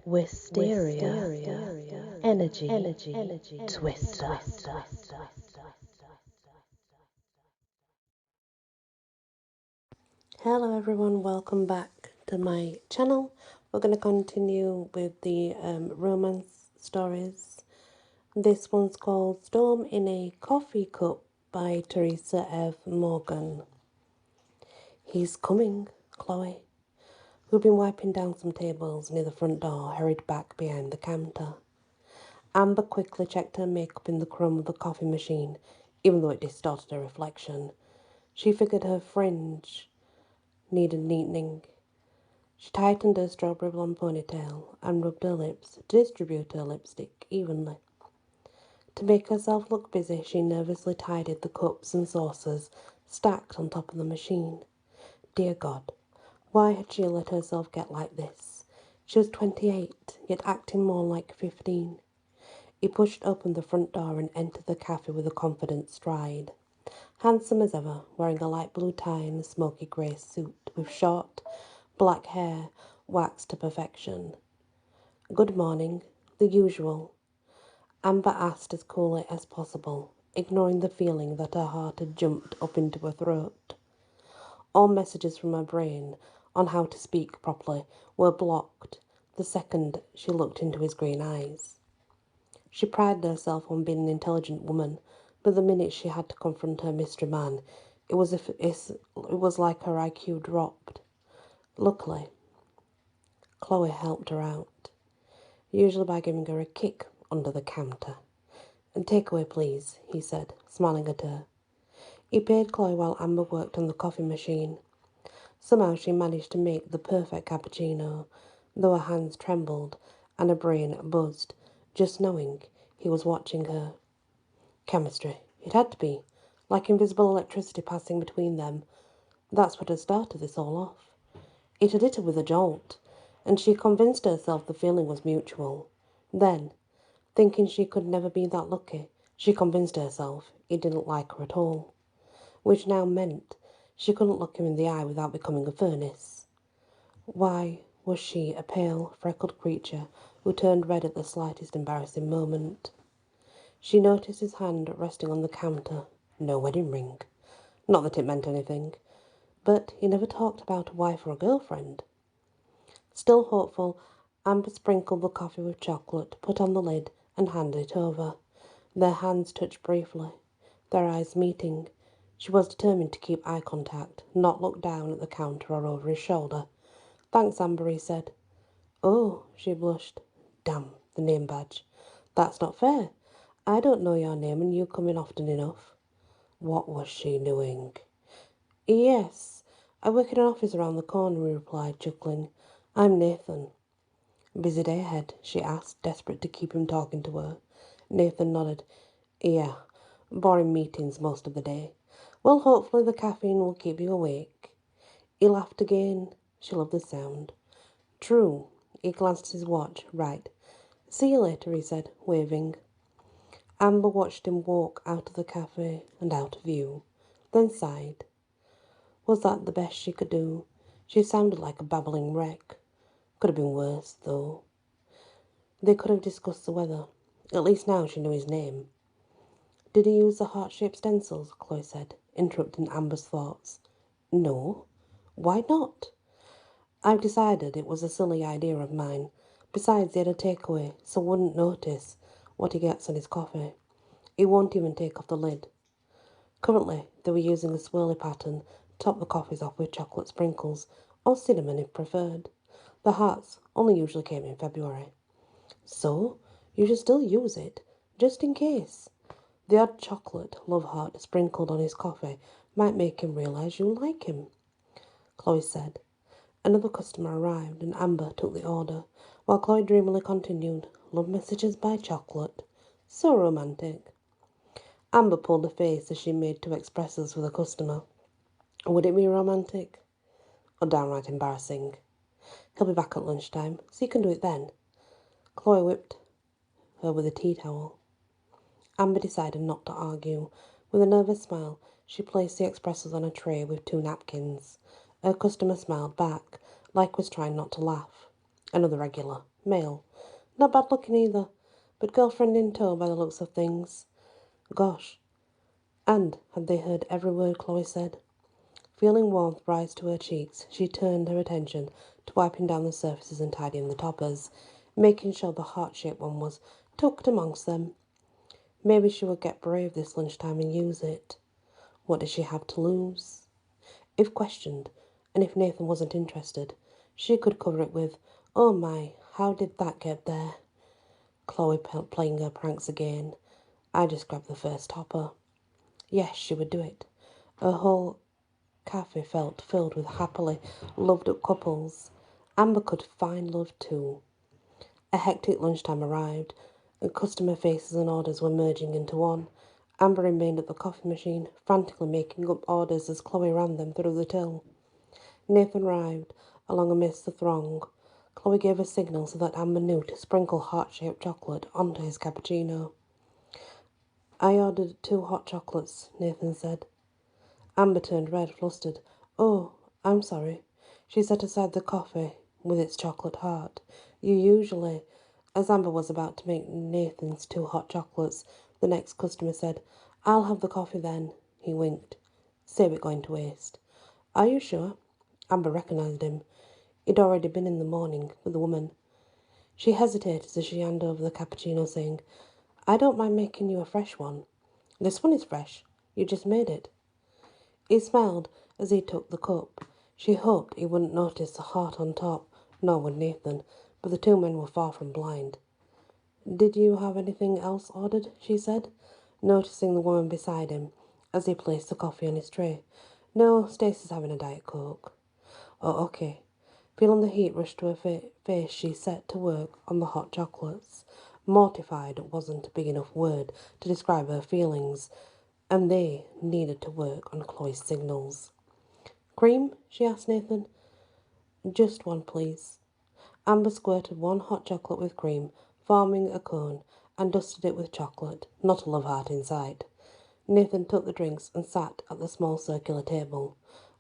Wysteria, energy, twister. Hello everyone, welcome back to my channel. We're going to continue with the romance stories. This one's called Storm in a Coffee Cup by Teresa F. Morgan. He's coming, Chloe, who'd been wiping down some tables near the front door, hurried back behind the counter. Amber quickly checked her makeup in the chrome of the coffee machine, even though it distorted her reflection. She figured her fringe needed neatening. She tightened her strawberry blonde ponytail and rubbed her lips to distribute her lipstick evenly. To make herself look busy, she nervously tidied the cups and saucers stacked on top of the machine. Dear God, why had she let herself get like this? She was 28, yet acting more like 15. He pushed open the front door and entered the cafe with a confident stride. Handsome as ever, wearing a light blue tie and a smoky grey suit, with short, black hair waxed to perfection. Good morning, the usual, Amber asked as coolly as possible, ignoring the feeling that her heart had jumped up into her throat. All messages from her brain on how to speak properly were blocked the second she looked into his green eyes. She prided herself on being an intelligent woman, but the minute she had to confront her mystery man, it was like her IQ dropped. Luckily, Chloe helped her out, usually by giving her a kick under the counter. "And take away, please," he said, smiling at her. He paid Chloe while Amber worked on the coffee machine. Somehow she managed to make the perfect cappuccino, though her hands trembled and her brain buzzed, just knowing he was watching her. Chemistry. It had to be. Like invisible electricity passing between them. That's what had started this all off. It had hit her with a jolt, and she convinced herself the feeling was mutual. Then, thinking she could never be that lucky, she convinced herself he didn't like her at all, which now meant she couldn't look him in the eye without becoming a furnace. Why was she a pale, freckled creature who turned red at the slightest embarrassing moment? She noticed his hand resting on the counter. No wedding ring. Not that it meant anything, but he never talked about a wife or a girlfriend. Still hopeful, Amber sprinkled the coffee with chocolate, put on the lid, and handed it over. Their hands touched briefly, their eyes meeting. She was determined to keep eye contact, not look down at the counter or over his shoulder. "Thanks, Amber," he said. "Oh," she blushed. "Damn, the name badge. That's not fair. I don't know your name and you come in often enough." What was she doing? "Yes, I work in an office around the corner," he replied, chuckling. "I'm Nathan." "Busy day ahead?" she asked, desperate to keep him talking to her. Nathan nodded. "Yeah, boring meetings most of the day. Well, hopefully the caffeine will keep you awake." He laughed again. She loved the sound. "True." He glanced at his watch. "Right. See you later," he said, waving. Amber watched him walk out of the cafe and out of view, then sighed. Was that the best she could do? She sounded like a babbling wreck. Could have been worse, though. They could have discussed the weather. At least now she knew his name. "Did he use the heart-shaped stencils?" Chloe said, interrupting Amber's thoughts. "No. Why not?" "I've decided it was a silly idea of mine. Besides, he had a takeaway, so wouldn't notice what he gets on his coffee. He won't even take off the lid." Currently, they were using a swirly pattern to top the coffees off with chocolate sprinkles, or cinnamon if preferred. The hearts only usually came in February. "So, you should still use it, just in case. The odd chocolate love heart sprinkled on his coffee might make him realize you like him," Chloe said. Another customer arrived, and Amber took the order, while Chloe dreamily continued, "Love messages by chocolate. So romantic." Amber pulled a face as she made 2 espressos for the customer. Would it be romantic? Or downright embarrassing? He'll be back at lunchtime, so you can do it then. Chloe whipped her with a tea towel. Amber decided not to argue. With a nervous smile, she placed the espressos on a tray with 2 napkins. Her customer smiled back, like was trying not to laugh. Another regular, Male. Not bad looking either, but girlfriend in tow by the looks of things. Gosh. And had they heard every word Chloe said? Feeling warmth rise to her cheeks, she turned her attention to wiping down the surfaces and tidying the toppers, making sure the heart-shaped one was tucked amongst them. Maybe she would get brave this lunchtime and use it. What did she have to lose? If questioned, and if Nathan wasn't interested, she could cover it with, "Oh my, how did that get there?" Chloe playing her pranks again. I just grabbed the first topper. Yes, she would do it. Her whole cafe felt filled with happily loved-up couples. Amber could find love too. A hectic lunchtime arrived, and customer faces and orders were merging into one. Amber remained at the coffee machine, frantically making up orders as Chloe ran them through the till. Nathan arrived, along amidst the throng. Chloe gave a signal so that Amber knew to sprinkle heart-shaped chocolate onto his cappuccino. "I ordered 2 hot chocolates," Nathan said. Amber turned red, flustered. "Oh, I'm sorry." She set aside the coffee with its chocolate heart. "You usually—" As Amber was about to make Nathan's 2 hot chocolates, the next customer said, "I'll have the coffee then." He winked. "Save it going to waste." "Are you sure?" Amber recognized him. He'd already been in the morning with the woman. She hesitated as she handed over the cappuccino, saying, "I don't mind making you a fresh one." "This one is fresh. You just made it." He smiled as he took the cup. She hoped he wouldn't notice the heart on top, nor would Nathan, but the 2 men were far from blind. "Did you have anything else ordered?" she said, noticing the woman beside him as he placed the coffee on his tray. "No, Stacey's having a Diet Coke." "Oh, okay." Feeling the heat rush to her face, she set to work on the hot chocolates. Mortified wasn't a big enough word to describe her feelings, and they needed to work on Chloe's signals. "Cream?" she asked Nathan. "Just one, please." Amber squirted 1 hot chocolate with cream, forming a cone, and dusted it with chocolate, not a love heart in sight. Nathan took the drinks and sat at the small circular table.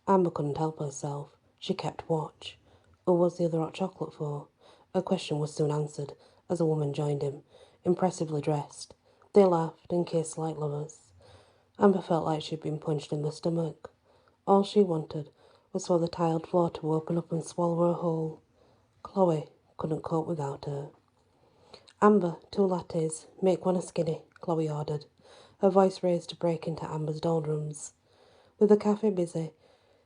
Amber couldn't help herself. She kept watch. Who was the other hot chocolate for? Her question was soon answered, as a woman joined him, impressively dressed. They laughed and kissed like lovers. Amber felt like she'd been punched in the stomach. All she wanted was for the tiled floor to open up and swallow her whole. Chloe couldn't cope without her. "Amber, 2 lattes. Make one a skinny," Chloe ordered, her voice raised to break into Amber's doldrums. With the cafe busy,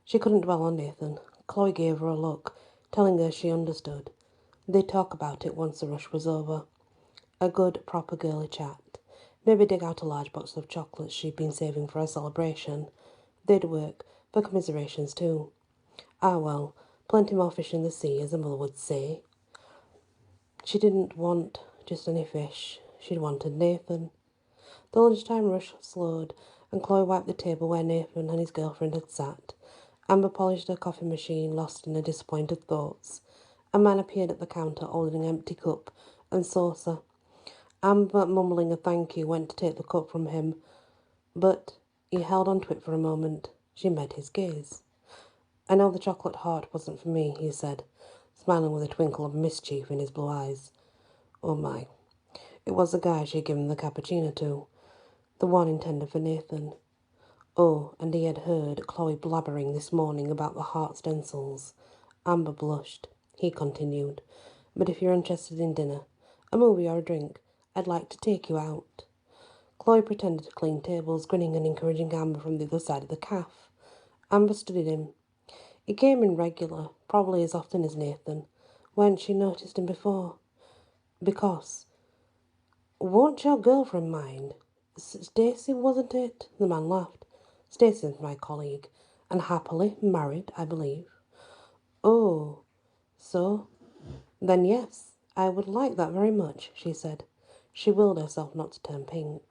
she couldn't dwell on Nathan. Chloe gave her a look, telling her she understood. They'd talk about it once the rush was over. A good, proper girly chat. Maybe dig out a large box of chocolates she'd been saving for a celebration. They'd work for commiserations too. Ah well, plenty more fish in the sea, as a mother would say. She didn't want just any fish. She'd wanted Nathan. The lunchtime rush slowed, and Chloe wiped the table where Nathan and his girlfriend had sat. Amber polished her coffee machine, lost in her disappointed thoughts. A man appeared at the counter, holding an empty cup and saucer. Amber, mumbling a thank you, went to take the cup from him, but he held on to it for a moment. She met his gaze. "I know the chocolate heart wasn't for me," he said, smiling with a twinkle of mischief in his blue eyes. Oh my. It was the guy she had given the cappuccino to, the one intended for Nathan. Oh, and he had heard Chloe blabbering this morning about the heart stencils. Amber blushed. He continued, "But if you're interested in dinner, a movie or a drink, I'd like to take you out." Chloe pretended to clean tables, grinning and encouraging Amber from the other side of the cafe. Amber studied him. He came in regular, probably as often as Nathan. When she noticed him before? Because, "Won't your girlfriend mind?" "Stacey, wasn't it?" The man laughed. "Stacey's my colleague, and happily married, I believe." "Oh, so? Then yes, I would like that very much," she said. She willed herself not to turn pink.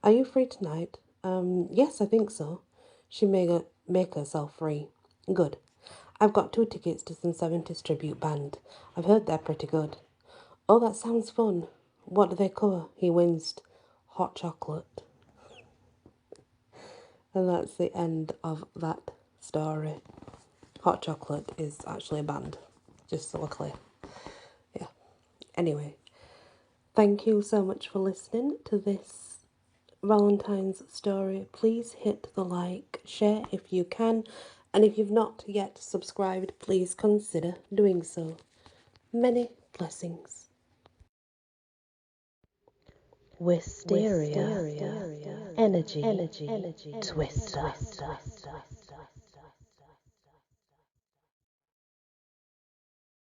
"Are you free tonight?" Yes, I think so." She make herself free. "Good. I've got 2 tickets to some 70s tribute band. I've heard they're pretty good." "Oh, that sounds fun. What do they cover?" He winced. "Hot chocolate." And that's the end of that story. Hot Chocolate is actually a band, just so we're clear. Yeah. Anyway, thank you so much for listening to this Valentine's story. Please hit the like, share if you can, and if you've not yet subscribed, please consider doing so. Many blessings. Wysteria, energy, twister.